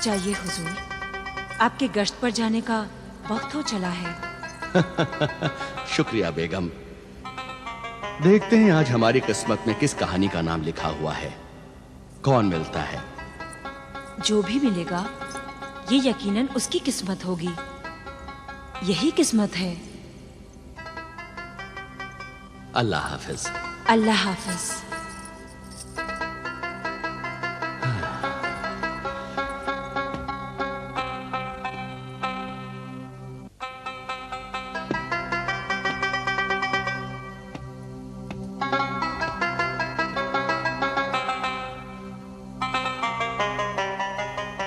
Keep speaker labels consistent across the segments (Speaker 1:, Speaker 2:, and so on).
Speaker 1: जाइए हुजूर, आपके गश्त पर जाने का वक्त हो चला है।
Speaker 2: शुक्रिया बेगम। देखते हैं आज हमारी किस्मत में किस कहानी का नाम लिखा हुआ है, कौन मिलता है।
Speaker 1: जो भी मिलेगा ये यकीनन उसकी किस्मत होगी, यही किस्मत है।
Speaker 2: अल्लाह हाफिज।
Speaker 1: अल्लाह हाफिज।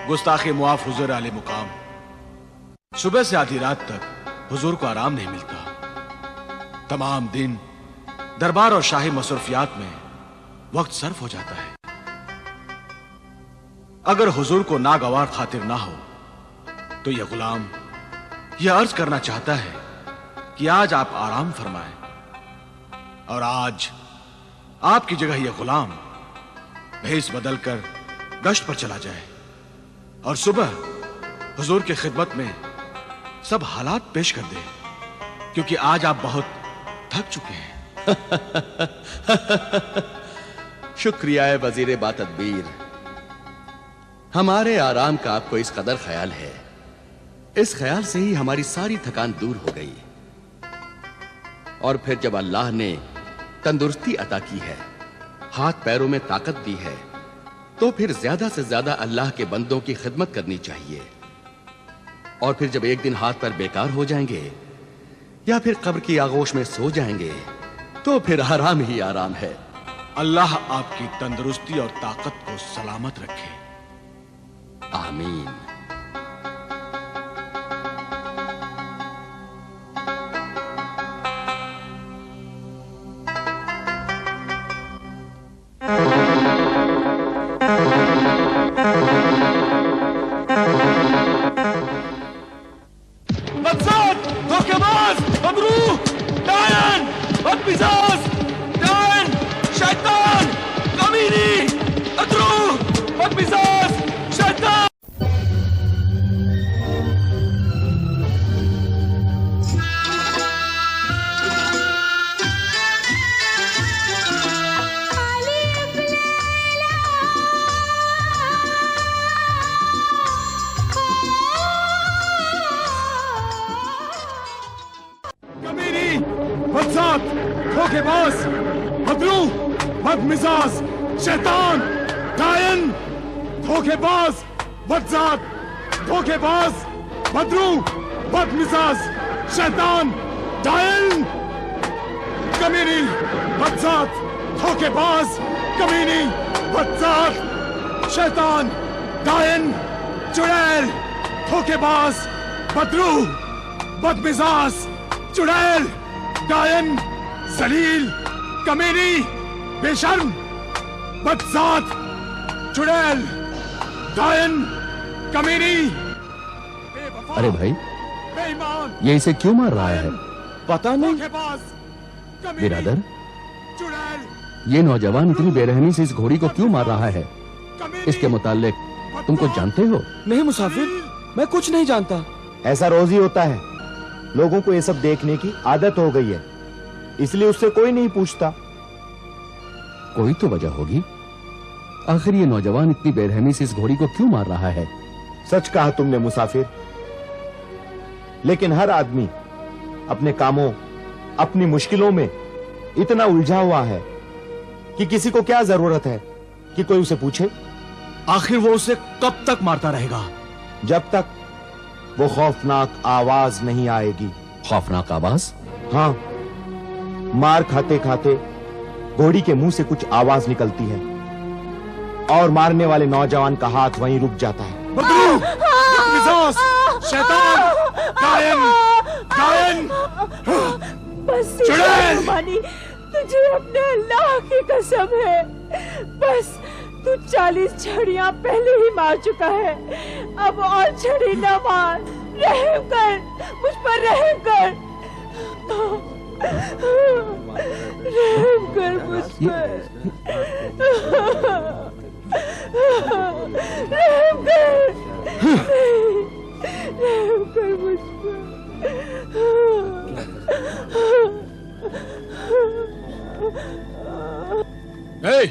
Speaker 3: गुस्ताखे मुआफ हुजूर आले मुकाम, सुबह से आधी रात तक हुजूर को आराम नहीं मिलता। तमाम दिन दरबार और शाही मसरूफियात में वक्त सर्फ हो जाता है। अगर हुजूर को नागवार खातिर ना हो तो यह गुलाम यह अर्ज करना चाहता है कि आज आप आराम फरमाएं, और आज आपकी जगह यह गुलाम भेस बदलकर गश्त पर चला जाए और सुबह हुजूर की खिदमत में सब हालात पेश कर दे, क्योंकि आज आप बहुत थक चुके हैं।
Speaker 2: शुक्रिया है वजीर बातदबीर, हमारे आराम का आपको इस कदर ख्याल है। इस ख्याल से ही हमारी सारी थकान दूर हो गई। और फिर जब अल्लाह ने तंदुरुस्ती अता की है, हाथ पैरों में ताकत दी है, तो फिर ज्यादा से ज्यादा अल्लाह के बंदों की खिदमत करनी चाहिए। और फिर जब एक दिन हाथ पैर बेकार हो जाएंगे या फिर कब्र की आगोश में सो जाएंगे तो फिर आराम ही आराम है।
Speaker 3: अल्लाह आपकी तंदुरुस्ती और ताकत को सलामत रखे।
Speaker 2: आमीन।
Speaker 3: धोखेबाज, मदरू, बदमिजाज, शैतान, कायन, धोखेबाज, बदजात, धोखेबाज, मदरू, बदमिजाज, शैतान, डायन, कमीनी, बदजात, धोखेबाज, कमीनी, बदजात, शैतान, डायन, चुड़ैल, धोखेबाज, मदरू, बदमिजाज, चुड़ैल, डायन, जलील, कमीनी, बेशर्म, बदजात, चुड़ैल, डायन, कमीनी।
Speaker 2: अरे भाई, ये इसे क्यों मार रहा है?
Speaker 4: पता नहीं।
Speaker 2: बिरादर, ये नौजवान इतनी बेरहमी से इस घोड़ी को क्यों मार रहा है? इसके मुताल्लिक तुम कुछ जानते हो?
Speaker 4: नहीं मुसाफिर, मैं कुछ नहीं जानता।
Speaker 5: ऐसा रोज ही होता है, लोगों को ये सब देखने की आदत हो गई है, इसलिए उससे कोई नहीं पूछता।
Speaker 2: कोई तो वजह होगी। आखिर ये नौजवान इतनी बेरहमी से इस घोड़ी को क्यों मार रहा है?
Speaker 5: सच कहा तुमने मुसाफिर, लेकिन हर आदमी अपने कामों, अपनी मुश्किलों में इतना उलझा हुआ है कि किसी को क्या जरूरत है कि कोई उसे पूछे।
Speaker 3: आखिर वो उसे कब तक मारता रहेगा?
Speaker 5: जब तक वो खौफनाक आवाज नहीं आएगी।
Speaker 2: खौफनाक आवाज?
Speaker 5: हाँ, मार खाते खाते घोड़ी के मुंह से कुछ आवाज निकलती है और मारने वाले नौजवान का हाथ वहीं रुक जाता है।
Speaker 3: शैतान, कायन, कायन,
Speaker 6: बस चुड़ैल, तुझे अपने अल्लाह की कसम है, बस तू 40 छड़ियां पहले ही मार चुका है, अब और छड़ी न मार। रहम कर, मुझ पर रहम कर, रहम कर मुझ पर। रहम कर मुझ पर।
Speaker 3: ए,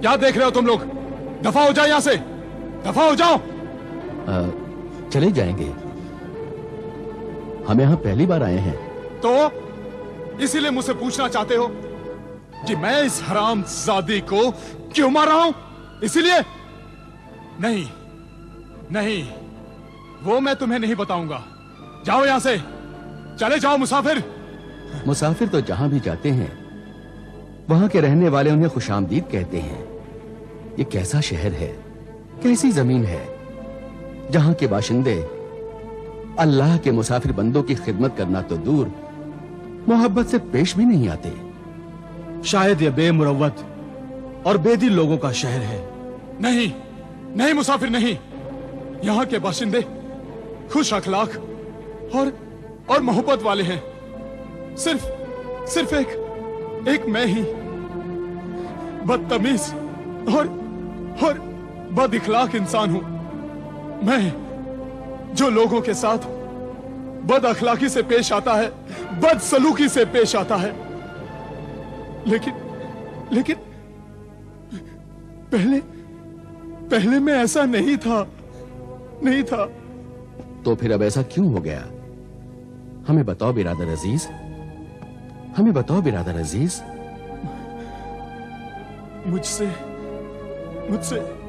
Speaker 3: क्या देख रहे हो तुम लोग? दफा हो जाओ यहां से, दफा हो जाओ।
Speaker 2: चले जाएंगे, हम यहां पहली बार आए हैं।
Speaker 3: तो इसीलिए मुझसे पूछना चाहते हो कि मैं इस हरामजादी को क्यों मार रहा हूं? इसीलिए? नहीं नहीं, वो मैं तुम्हें नहीं बताऊंगा। जाओ यहां से, चले जाओ मुसाफिर।
Speaker 2: मुसाफिर तो जहां भी जाते हैं वहां के रहने वाले उन्हें खुशामदीद कहते हैं। ये कैसा शहर है, कैसी जमीन है जहां के बाशिंदे अल्लाह के मुसाफिर बंदों की खिदमत करना तो दूर, मोहब्बत से पेश भी नहीं आते।
Speaker 3: शायद ये बेमुरव्वत और बेदिल लोगों का शहर है। नहीं नहीं मुसाफिर नहीं, यहाँ के बाशिंदे खुश अखलाक और मोहब्बत वाले हैं। सिर्फ एक मैं ही बदतमीज और बद इखलाक इंसान हूं। मैं जो लोगों के साथ बद अखलाकी से पेश आता है, बद सलूकी से पेश आता है। लेकिन पहले मैं ऐसा नहीं था।
Speaker 2: तो फिर अब ऐसा क्यों हो गया? हमें बताओ बिरादर अजीज, हमें बताओ बिरादर अजीज।
Speaker 3: मुझसे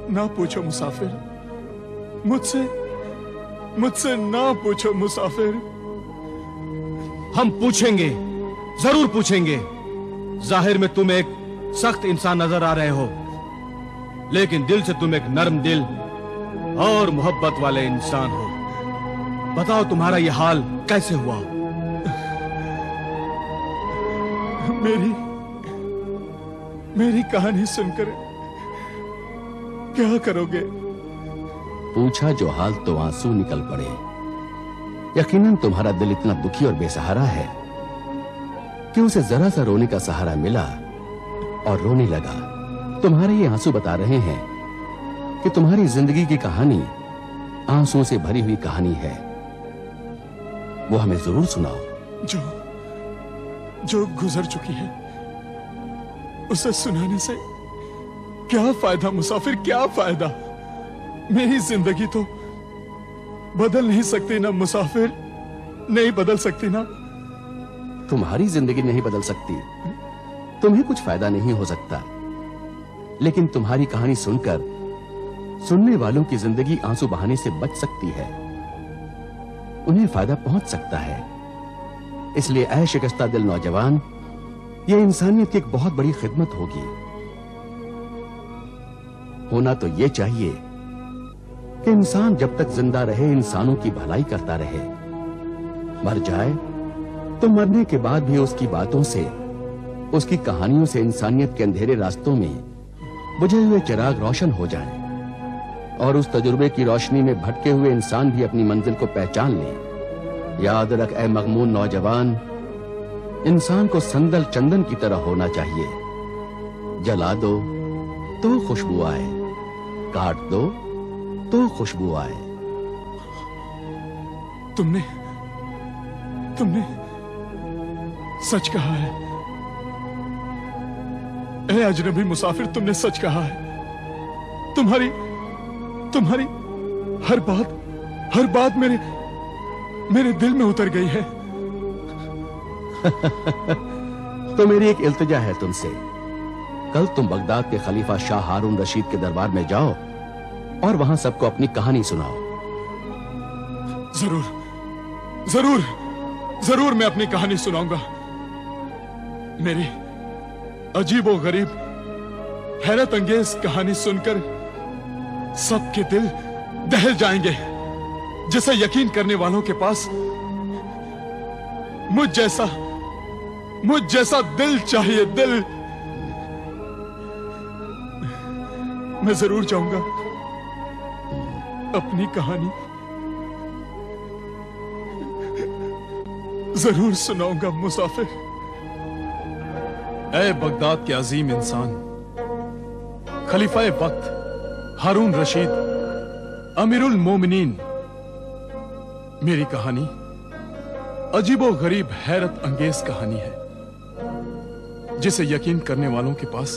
Speaker 3: ना पूछो मुसाफिर, मुझसे ना पूछो मुसाफिर।
Speaker 4: हम पूछेंगे, जरूर पूछेंगे। जाहिर में तुम एक सख्त इंसान नजर आ रहे हो, लेकिन दिल से तुम एक नरम दिल और मोहब्बत वाले इंसान हो। बताओ तुम्हारा यह हाल कैसे हुआ?
Speaker 3: मेरी कहानी सुनकर क्या करोगे?
Speaker 2: पूछा जो हाल तो आंसू निकल पड़े। यकीनन तुम्हारा दिल इतना दुखी और बेसहारा है कि उसे जरा सा रोने का सहारा मिला और रोने लगा। तुम्हारे ये आंसू बता रहे हैं कि तुम्हारी जिंदगी की कहानी आंसुओं से भरी हुई कहानी है। वो हमें जरूर सुनाओ।
Speaker 3: जो गुजर चुकी है उसे सुनाने से क्या फायदा मुसाफिर, क्या फायदा? मेरी जिंदगी तो बदल नहीं सकती ना मुसाफिर, नहीं बदल सकती ना।
Speaker 2: तुम्हारी जिंदगी नहीं बदल सकती, तुम्हें कुछ फायदा नहीं हो सकता, लेकिन तुम्हारी कहानी सुनकर सुनने वालों की जिंदगी आंसू बहाने से बच सकती है, उन्हें फायदा पहुंच सकता है। इसलिए ऐ शिकस्ता दिल नौजवान, यह इंसानियत की एक बहुत बड़ी खिदमत होगी। होना तो यह चाहिए कि इंसान जब तक जिंदा रहे इंसानों की भलाई करता रहे। मर जाए तो मरने के बाद भी उसकी बातों से, उसकी कहानियों से इंसानियत के अंधेरे रास्तों में बुझे हुए चिराग रोशन हो जाए और उस तजुर्बे की रोशनी में भटके हुए इंसान भी अपनी मंजिल को पहचान ले। याद रख ऐ मगमून नौजवान, इंसान को संदल चंदन की तरह होना चाहिए। जला दो तो खुशबू आए, काट दो तो खुशबू आए।
Speaker 3: तुमने सच कहा है ए अजनबी मुसाफिर, तुमने सच कहा है। तुम्हारी हर बात मेरे दिल में उतर गई है।
Speaker 2: तो मेरी एक इल्तिजा है तुमसे, कल तुम बगदाद के खलीफा शाह हारून रशीद के दरबार में जाओ और वहां सबको अपनी कहानी सुनाओ।
Speaker 3: जरूर मैं अपनी कहानी सुनाऊंगा। मेरी अजीब और गरीब हैरत अंगेज कहानी सुनकर सबके दिल दहल जाएंगे। जिसे यकीन करने वालों के पास मुझ जैसा दिल चाहिए, दिल। मैं जरूर जाऊंगा, अपनी कहानी जरूर सुनाऊंगा मुसाफिर। ऐ बगदाद के अजीम इंसान, खलीफा वक्त हारून रशीद अमीरुल मोमिनीन। मेरी कहानी अजीबो गरीब हैरत अंगेज कहानी है, जिसे यकीन करने वालों के पास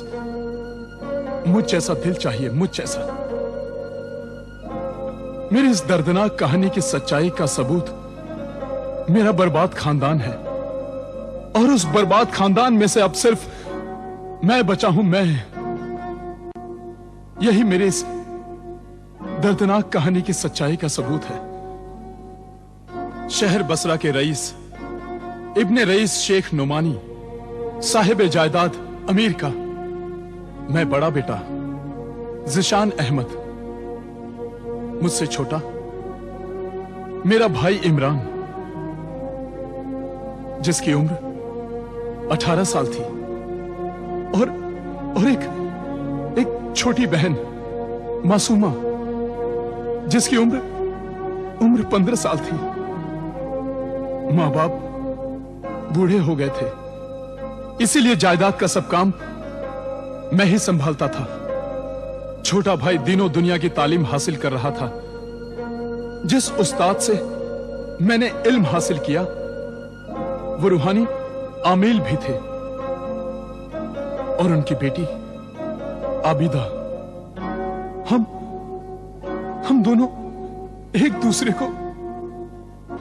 Speaker 3: मुझ जैसा दिल चाहिए, मुझ जैसा। मेरी इस दर्दनाक कहानी की सच्चाई का सबूत मेरा बर्बाद खानदान है, और उस बर्बाद खानदान में से अब सिर्फ मैं बचा हूं, मैं। यही मेरी इस दर्दनाक कहानी की सच्चाई का सबूत है। शहर बसरा के रईस इब्ने रईस शेख नुमानी साहिब जायदाद अमीर का मैं बड़ा बेटा जिशान अहमद, मुझसे छोटा मेरा भाई इमरान, जिसकी उम्र 18 साल थी, और एक छोटी बहन मासूमा, जिसकी उम्र 15 साल थी। मां बाप बूढ़े हो गए थे, इसीलिए जायदाद का सब काम मैं ही संभालता था। छोटा भाई दिनों दुनिया की तालीम हासिल कर रहा था। जिस उस्ताद से मैंने इल्म हासिल किया वो रूहानी आमिल भी थे, और उनकी बेटी आबिदा। हम दोनों एक दूसरे को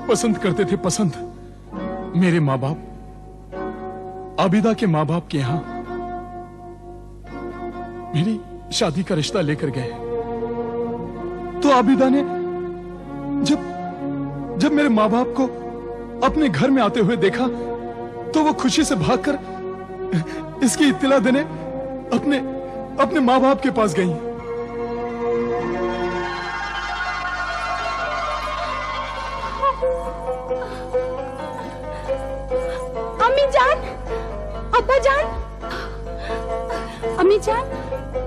Speaker 3: पसंद करते थे, पसंद। मेरे माँ बाप आबिदा के माँ बाप के यहां मेरी शादी का रिश्ता लेकर गए, तो आबिदा ने जब मेरे माँ बाप को अपने घर में आते हुए देखा तो वो खुशी से भागकर इसकी इत्तला देने अपने माँ बाप के पास गई।
Speaker 6: अम्मी जान, अब्बा जान, अम्मी जान,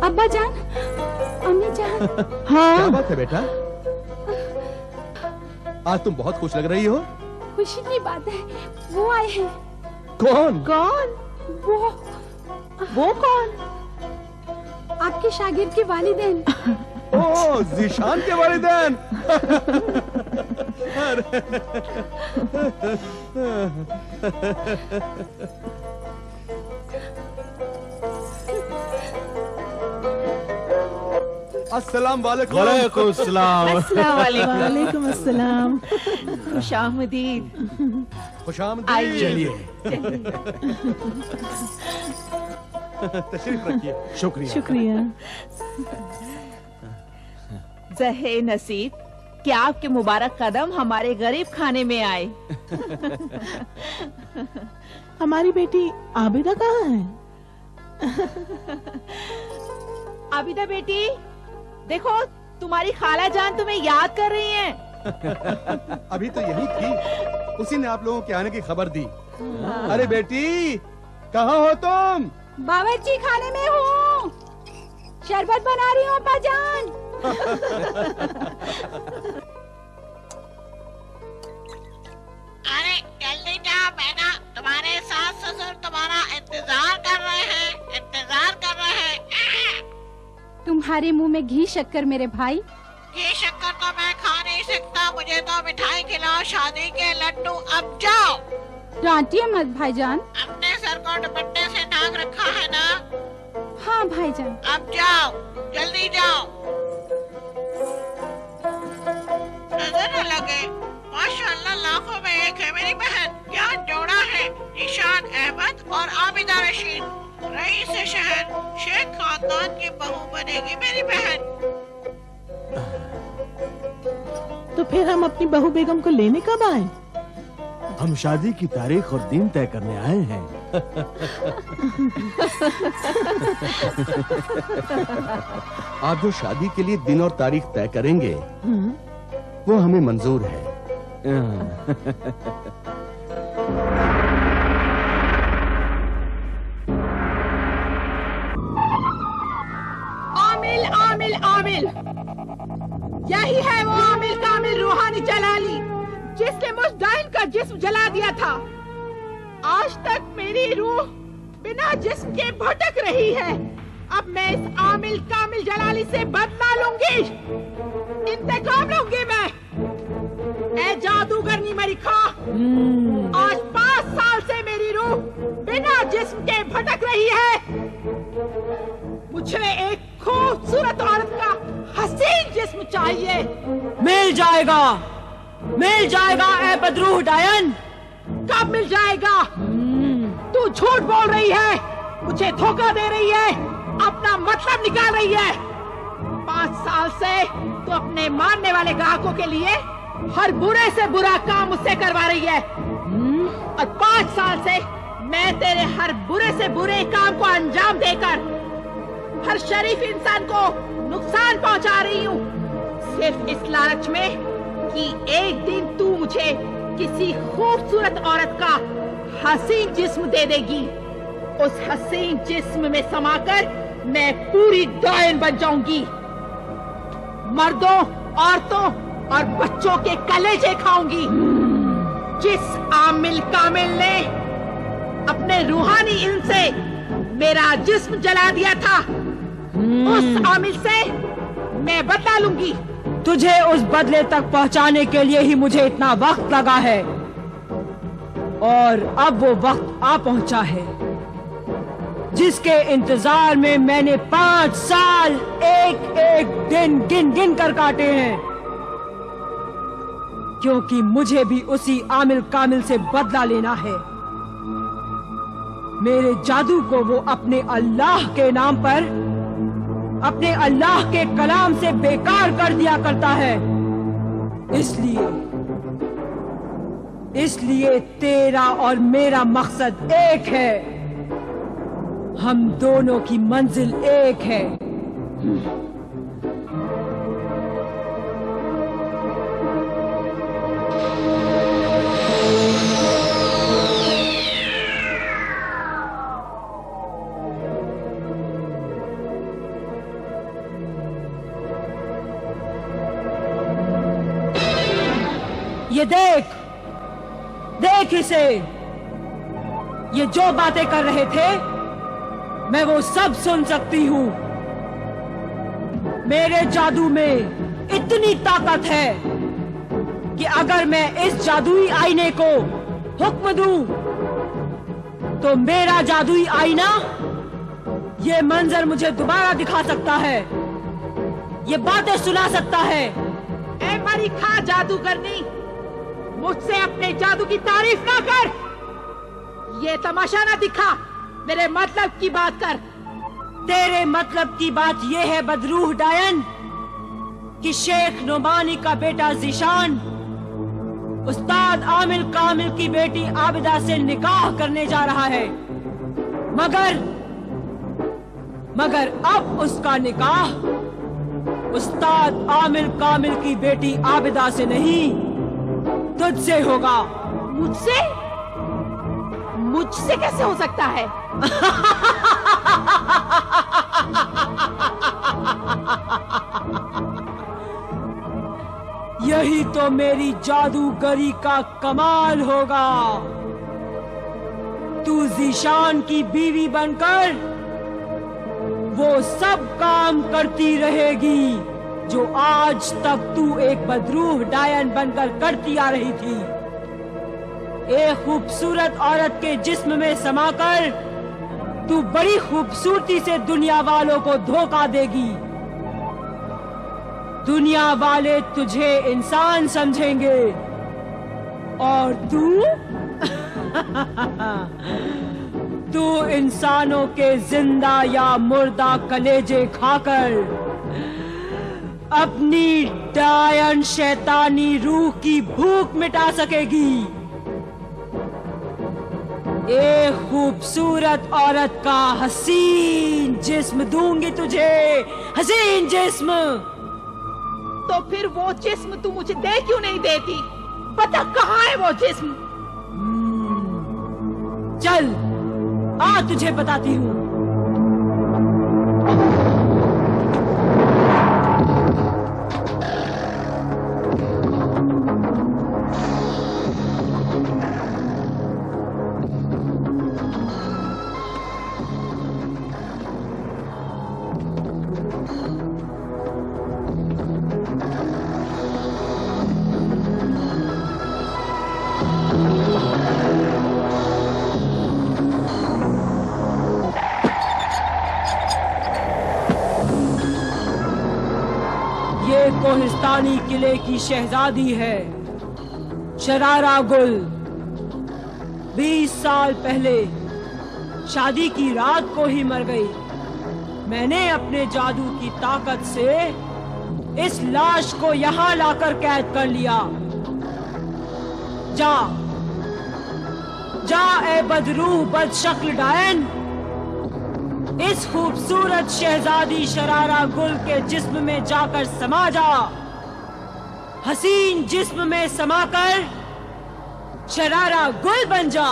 Speaker 6: अब्बा जान, अम्मी जान।
Speaker 5: हाँ, क्या बात है बेटा? आज तुम बहुत खुश लग रही हो।
Speaker 6: खुशी की बात है, वो आए हैं।
Speaker 5: कौन?
Speaker 6: वो कौन? आपके शागिर्द के वालिदैन।
Speaker 5: ओ, ज़ीशान के वालिदैन। अस्सलाम वालेकुम।
Speaker 4: वालेकुम अस्सलाम।
Speaker 6: वालेकुम अस्सलाम। खुशामदीद।
Speaker 5: खुशामदीद।
Speaker 4: चलिए
Speaker 5: तशरीफ रखिए।
Speaker 6: शुक्रिया।
Speaker 7: जहे नसीब कि आपके मुबारक कदम हमारे गरीब खाने में आए।
Speaker 6: हमारी बेटी आबिदा कहाँ है?
Speaker 7: आबिदा बेटी, देखो तुम्हारी खाला जान तुम्हें याद कर रही हैं।
Speaker 5: अभी तो यही थी, उसी ने आप लोगों के आने की खबर दी। अरे बेटी, कहाँ हो तुम?
Speaker 6: बावर्ची खाने में हूँ, शरबत बना रही हूँ अब्बा जान।
Speaker 8: अरे जल्दी जाओ बेटा, तुम्हारे सास ससुर तुम्हारा इंतजार कर रहे हैं, इंतजार कर रहे हैं।
Speaker 6: तुम्हारे मुंह में घी शक्कर मेरे भाई।
Speaker 8: ये शक्कर तो मैं खा नहीं सकता, मुझे तो मिठाई खिलाओ, शादी के लड्डू। अब जाओ।
Speaker 6: डांटिए मत भाईजान।
Speaker 8: अपने सर को दुपट्टे से ढांक रखा है ना?
Speaker 6: हाँ भाईजान।
Speaker 8: अब जाओ, जल्दी जाओ। नजर न लगे, माशाअल्लाह लाखों में एक है मेरी बहन। क्या जोड़ा है, निशान अहमद और आबिदा रशीद। रईस शहर शेख खानदान की बहू बनेगी मेरी बहन।
Speaker 6: तो फिर हम अपनी बहू बेगम को लेने कब आए?
Speaker 5: हम शादी की तारीख और दिन तय करने आए हैं। आप जो शादी के लिए दिन और तारीख तय करेंगे वो हमें मंजूर है।
Speaker 7: आमिल आमिल आमिल, यही है वो आमिल कामिल रूहानी जलाली जिसने मुजदाहिन का जिस्म जला दिया था। आज तक मेरी रूह बिना जिस्म के भटक रही है। अब मैं इस आमिल कामिल जलाली से बदला लूंगी, इंतकाम लूंगी मैं। ए जादूगरनी मेरी खा, आज 5 साल से मेरी रूह बिना जिस्म के भटक रही है। मुझे एक खूबसूरत औरत का हसीन जिस्म चाहिए।
Speaker 6: मिल जाएगा, मिल जाएगा ए बदरूह डायन।
Speaker 7: कब मिल जाएगा? तू झूठ बोल रही है, मुझे धोखा दे रही है, अपना मतलब निकाल रही है। 5 साल से तू अपने मानने वाले ग्राहकों के लिए हर बुरे से बुरा काम मुझसे करवा रही है, और 5 साल से मैं तेरे हर बुरे से बुरे काम को अंजाम देकर हर शरीफ इंसान को नुकसान पहुंचा रही हूँ, सिर्फ इस लालच में कि एक दिन तू मुझे किसी खूबसूरत औरत का हसीन जिस्म दे देगी। उस हसीन जिस्म में समाकर मैं पूरी डायन बन जाऊंगी। मर्दों, औरतों और बच्चों के कलेजे खाऊंगी। जिस आमिल कामिल ने अपने रूहानी इल्म से मेरा जिस्म जला दिया था, उस आमिल से मैं बदला लूंगी।
Speaker 6: तुझे उस बदले तक पहुंचाने के लिए ही मुझे इतना वक्त लगा है, और अब वो वक्त आ पहुंचा है जिसके इंतजार में मैंने 5 साल एक एक दिन गिन गिन कर काटे हैं, क्योंकि मुझे भी उसी आमिल कामिल से बदला लेना है। मेरे जादू को वो अपने अल्लाह के नाम पर, अपने अल्लाह के कलाम से बेकार कर दिया करता है। इसलिए तेरा और मेरा मकसद एक है, हम दोनों की मंजिल एक है। ये देख इसे, ये जो बातें कर रहे थे मैं वो सब सुन सकती हूँ। मेरे जादू में इतनी ताकत है कि अगर मैं इस जादुई आईने को हुक्म दूं तो मेरा जादुई आईना ये मंजर मुझे दोबारा दिखा सकता है, ये बातें सुना सकता है।
Speaker 7: ए मरी खा जादूगरनी, मुझसे अपने जादू की तारीफ ना कर, ये तमाशा ना दिखा, मेरे मतलब की बात कर।
Speaker 6: तेरे मतलब की बात ये है बदरूह डायन कि शेख नोमानी का बेटा ज़ीशान उस्ताद आमिल कामिल की बेटी आबिदा से निकाह करने जा रहा है, मगर अब उसका निकाह उस्ताद आमिल कामिल की बेटी आबिदा से नहीं, तुझसे होगा।
Speaker 7: मुझसे कैसे हो सकता है?
Speaker 6: यही तो मेरी जादूगरी का कमाल होगा। तू ज़ीशान की बीवी बनकर वो सब काम करती रहेगी जो आज तक तू एक बदरूह डायन बनकर करती आ रही थी। एक खूबसूरत औरत के जिस्म में समाकर तू बड़ी खूबसूरती से दुनिया वालों को धोखा देगी। दुनिया वाले तुझे इंसान समझेंगे और तू इंसानों के जिंदा या मुर्दा कलेजे खाकर अपनी डायन शैतानी रूह की भूख मिटा सकेगी। एक खूबसूरत औरत का हसीन जिस्म दूंगी तुझे, हसीन जिस्म।
Speaker 7: तो फिर वो जिस्म तू मुझे दे क्यों नहीं देती? पता कहाँ है वो जिस्म?
Speaker 6: चल आ तुझे बताती हूँ। पुरानी किले की शहजादी है, शरारा गुल। 20 साल पहले शादी की रात को ही मर गई। मैंने अपने जादू की ताकत से इस लाश को यहाँ लाकर कैद कर लिया। जा जा ए बदरूह बदशक्ल डायन, इस खूबसूरत शहजादी शरारा गुल के जिस्म में जाकर समा जा। हसीन जिस्म में समाकर शरारा गुल बन जा।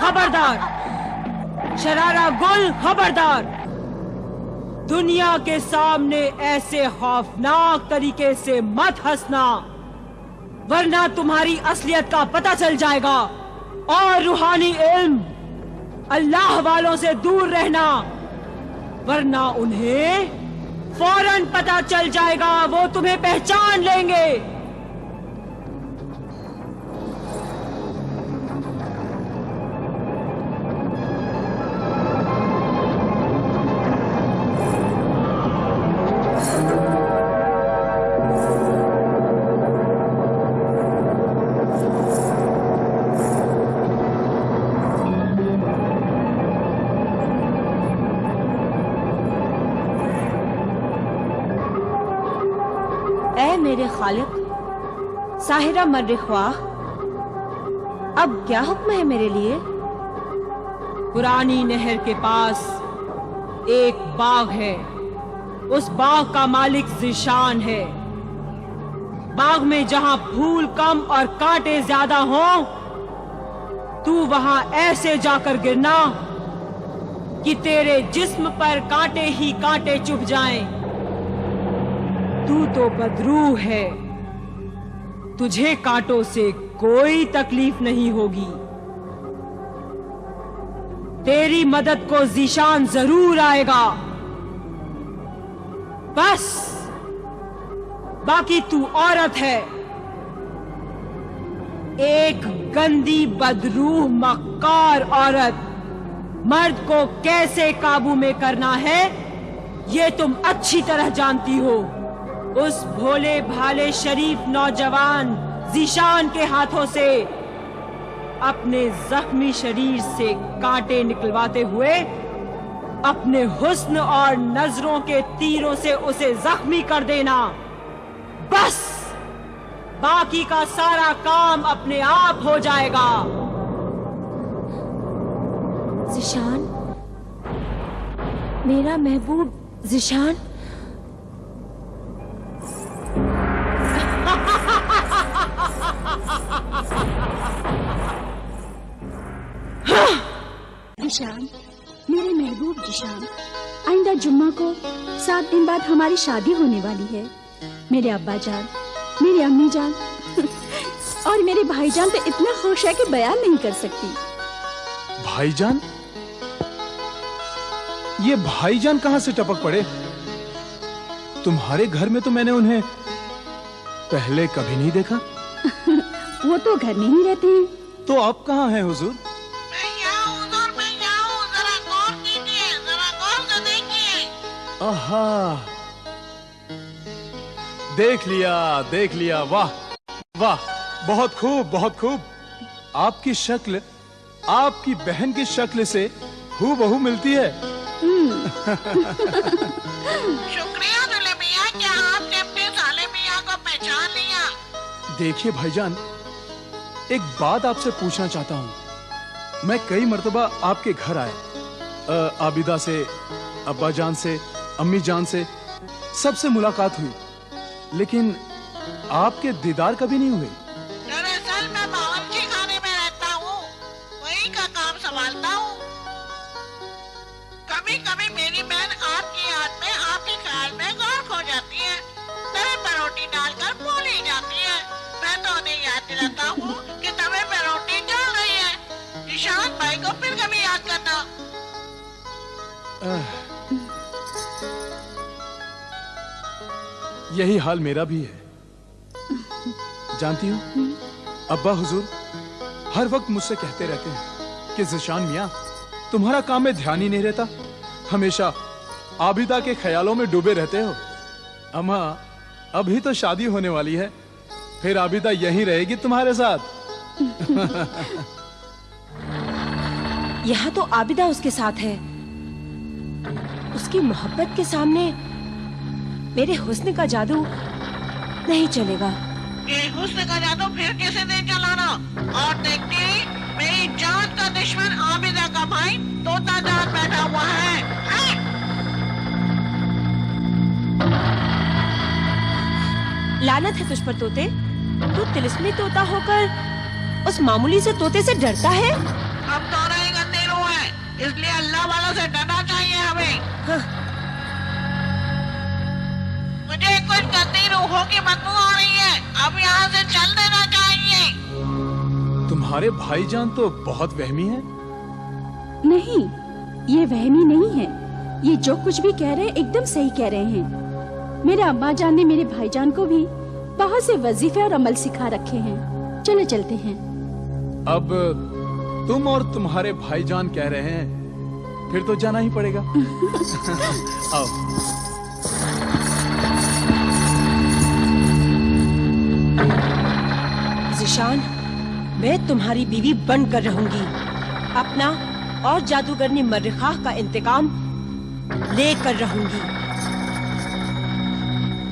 Speaker 6: खबरदार शरारा गुल, खबरदार। दुनिया के सामने ऐसे खौफनाक तरीके से मत हंसना, वरना तुम्हारी असलियत का पता चल जाएगा। और रूहानी इल्म, अल्लाह वालों से दूर रहना, वरना उन्हें फौरन पता चल जाएगा, वो तुम्हें पहचान लेंगे। ऐ मेरे खालिक साहिरा मर्र ख्वाह, अब क्या हुक्म है मेरे लिए? पुरानी नहर के पास एक बाग है, उस बाग का मालिक ज़ीशान है। बाग में जहां फूल कम और कांटे ज्यादा हों, तू वहां ऐसे जाकर गिरना कि तेरे जिस्म पर कांटे ही कांटे चुभ जाएं। तू तो बदरूह है, तुझे कांटों से कोई तकलीफ नहीं होगी। तेरी मदद को ज़ीशान जरूर आएगा। बस बाकी तू औरत है, एक गंदी बदरूह मक्कार औरत। मर्द को कैसे काबू में करना है ये तुम अच्छी तरह जानती हो। उस भोले भाले शरीफ नौजवान ज़ीशान के हाथों से अपने जख्मी शरीर से कांटे निकलवाते हुए अपने हुस्न और नजरों के तीरों से उसे जख्मी कर देना। बस बाकी का सारा काम अपने आप हो जाएगा।
Speaker 9: ज़ीशान, मेरा महबूब ज़ीशान।
Speaker 10: ज़ीशान, मेरे महबूब ज़ीशान, आइंदा जुम्मा को 7 दिन बाद हमारी शादी होने वाली है। मेरे अब्बा जान, मेरी अम्मी जान और मेरे भाईजान तो इतना खुश है कि बयान नहीं कर सकती।
Speaker 3: भाईजान? ये भाईजान कहां से टपक पड़े? तुम्हारे घर में तो मैंने उन्हें पहले कभी नहीं देखा।
Speaker 10: वो तो घर में ही रहते हैं।
Speaker 3: तो आप कहाँ हैं हुजूर? आहा, देख लिया। वाह वाह, बहुत खूब, बहुत खूब। आपकी शक्ल आपकी बहन की शक्ल से हूबहू मिलती है।
Speaker 8: शुक्रिया दुल्हे मियां, क्या आपने अपने साले मियां को पहचान लिया?
Speaker 3: देखिए भाईजान, एक बात आपसे पूछना चाहता हूं। मैं कई मर्तबा आपके घर आया, आबिदा से, अब्बा जान से, अम्मी जान से, सबसे मुलाकात हुई, लेकिन आपके दीदार कभी नहीं हुए।
Speaker 8: दरअसल मैं बावर्ची खाने में रहता हूँ, वही का काम संभालता हूँ। कभी कभी मेरी बहन आपकी याद में, आपके ख्याल में गायब हो जाती है। तवे पर रोटी डालकर भूल ही जाती है। मैं तो उन्हें याद दिलाता हूँ कि तवे पर रोटी जल रही है। निशान भाई को फिर कभी याद करना।
Speaker 3: यही हाल मेरा भी है। जानती हो, अब्बा हुजूर हर वक्त मुझसे कहते रहते हैं कि ज़िशान मियां, तुम्हारा काम में ध्यान ही नहीं रहता, हमेशा आबिदा के ख्यालों में डूबे रहते हो। अम्मा, अभी तो शादी होने वाली है, फिर आबिदा यहीं रहेगी तुम्हारे साथ।
Speaker 1: यहाँ तो आबिदा उसके साथ है। उसकी मोहब्बत के सामने मेरे हुस्न का जादू नहीं चलेगा।
Speaker 8: ये हुस्न का जादू फिर कैसे नहीं चलाना? और देखते मेरी जान का दुश्मन आबिदा का भाई तोता जान बैठा हुआ है।
Speaker 1: लानत है तुझ पर तोते, तू तिलिस्मी तोता होकर उस मामूली से तोते से डरता है।
Speaker 8: हम दोनों ही गंदे रूह हैं, इसलिए अल्लाह वालों से डरना चाहिए हमें।
Speaker 1: हाँ।
Speaker 8: मुझे कुछ गंदी रूहों की बदबू आ रही है, अब यहाँ से चल देना चाहिए।
Speaker 3: तुम्हारे भाईजान तो बहुत वहमी हैं।
Speaker 10: नहीं, ये वहमी नहीं है। ये जो कुछ भी कह रहे हैं एकदम सही कह रहे हैं। मेरे अब्बा जान ने मेरे भाईजान को भी बहुत से वजीफे और अमल सिखा रखे हैं। चलो चलते हैं।
Speaker 3: अब तुम और तुम्हारे भाईजान कह रहे हैं, फिर तो जाना ही पड़ेगा। आओ।
Speaker 1: ज़िशान, मैं तुम्हारी बीवी बनकर रहूंगी। अपना और जादूगरनी मर्रिखाह का इंतकाम लेकर रहूंगी।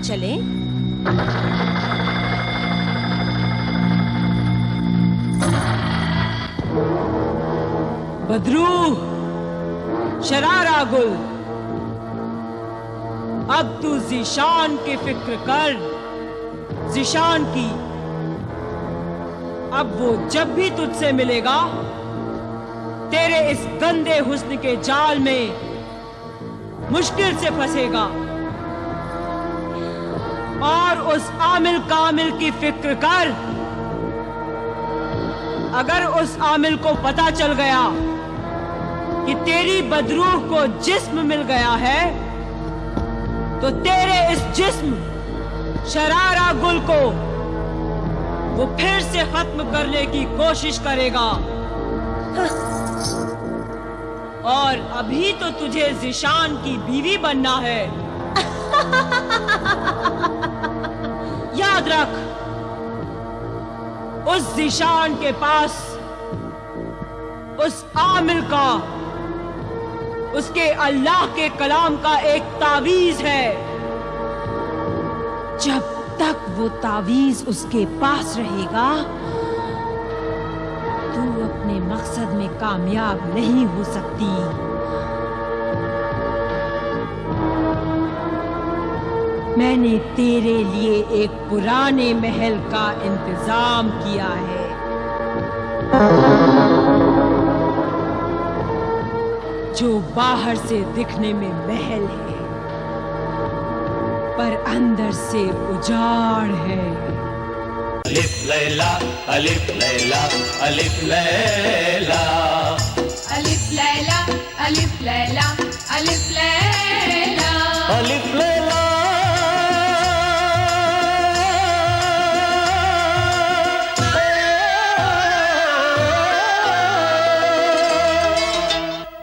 Speaker 1: चलें? बदरू, शरारा गुल, अब तू ज़िशान की फिक्र कर, ज़िशान की। अब वो जब भी तुझसे मिलेगा, तेरे इस गंदे हुस्न के जाल में मुश्किल से फंसेगा। और उस आमिल कामिल की फिक्र कर, अगर उस आमिल को पता चल गया कि तेरी बदरूह को जिस्म मिल गया है, तो तेरे इस जिस्म शरारा गुल को वो फिर से खत्म करने की कोशिश करेगा। और अभी तो तुझे ज़िशान की बीवी बनना है। याद रख, उस ज़िशान के पास उस आमिल का, उसके अल्लाह के कलाम का एक तावीज है। जब तक वो तावीज उसके पास रहेगा, तू अपने मकसद में कामयाब नहीं हो सकती। मैंने तेरे लिए एक पुराने महल का इंतजाम किया है। जो बाहर से दिखने में महल है, पर अंदर से उजाड़ है।
Speaker 11: अलिफ लैला, अलिफ लैला, अलिफ लैला, अलिफ लैला, अलिफ लैला, अलिफ लैला, अलिफ